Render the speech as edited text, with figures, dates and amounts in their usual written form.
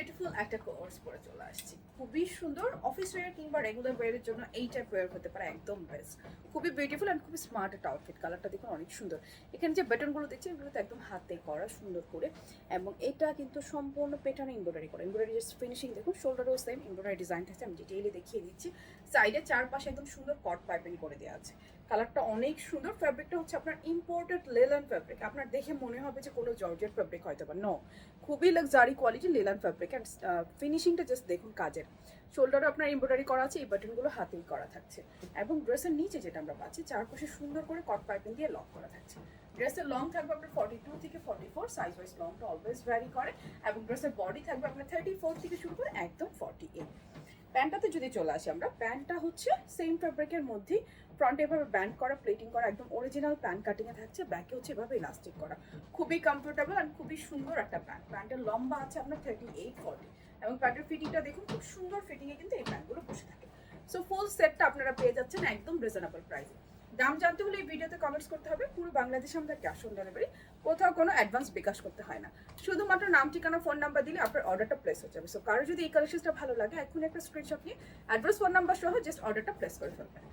Beautiful একটা course পরে চলে আসছি, খুবই সুন্দর। অফিস ওয়্যার কিংবা রেগুলার ওয়্যারের জন্য এই টাইপ ওয়্যার হতে পারে একদম বেস্ট। খুবই বিউটিফুল অ্যান্ড খুবই স্মার্ট একটা আউটফিট। কালারটা দেখুন অনেক সুন্দর। এখানে যে বাটনগুলো দেখছি এগুলো তো একদম হাতে করা সুন্দর করে, এবং এটা কিন্তু সম্পূর্ণ প্যাটার্নে এমব্রয়ডারি করা। এমব্রয়ডারি জাস্ট ফিনিশিং দেখুন, শোল্ডারও সেম এমব্রয়ডারি ডিজাইন থাকছে। আমি ডিটেইলে দেখিয়ে দিচ্ছি। সাইডে চারপাশে একদম সুন্দর কট পাইপিং করে দেওয়া আছে। কালারটা অনেক সুন্দর। ফ্যাব্রিকটা হচ্ছে আপনার ইম্পোর্টেড লেলান ফ্যাব্রিক। আপনার দেখে মনে হবে যে কোনো জর্জেট ফ্যাব্রিক হয়তো বা, নো, খুবই লাক্সারি কোয়ালিটি লেলান ফ্যাব্রিক। অ্যান্ড ফিনিশিংটা জাস্ট দেখুন কাজের। শোল্ডারও আপনার এমব্রয়ডারি করা আছে, এই বাটনগুলো হাতেই করা থাকছে। এবং ড্রেসের নিচে যেটা আমরা পাচ্ছি, চারপাশে সুন্দর করে কট পাইপিং দিয়ে লক করা থাকছে। ড্রেসের লং থাকবে আপনার 42 থেকে 44, সাইজ ওয়াইজ লংটা অলওয়েজ ভ্যারি করে। এবং ড্রেসের বডি থাকবে আপনার 34 থেকে শুরু করে একদম 48। প্যান্টটাতে যদি চলে আসি আমরা, প্যান্টটা হচ্ছে সেম ফ্যাব্রিকের মধ্যেই ফ্রন্টে এভাবে ব্যান্ড করা, প্লেটিং করা, একদম অরিজিনাল প্যান্ট কাটিংয়ে থাকছে। ব্যাকে হচ্ছে এভাবে ইলাস্টিক করা। খুবই কমফোর্টেবল অ্যান্ড খুবই সুন্দর একটা প্যান্ট। প্যান্টের লম্বা আছে আপনার 38-40, এবং প্যান্টের ফিটিংটা দেখুন, খুব সুন্দর ফিটিংয়ে কিন্তু এই প্যান্টগুলো বসে থাকে। সো ফুল সেটটা আপনারা পেয়ে যাচ্ছেন একদম রিজনেবল প্রাইসে। দাম জানতে হলে এই ভিডিওতে কমেন্টস করতে হবে। পুরো বাংলাদেশে আমরা ক্যাশ অন ডেলিভারি, কোথাও কোনো অ্যাডভান্স বিকাশ করতে হয় না। শুধুমাত্র নাম, ঠিকানা, ফোন নাম্বার দিলে আপনার অর্ডারটা প্লেস হয়ে যাবে। সো কারো যদি এই কালেকশনটা ভালো লাগে, এখন একটা স্ক্রিনশট নিয়ে অ্যাড্রেস, ফোন নাম্বার সহ জাস্ট অর্ডারটা প্লেস করে ফেলবেন।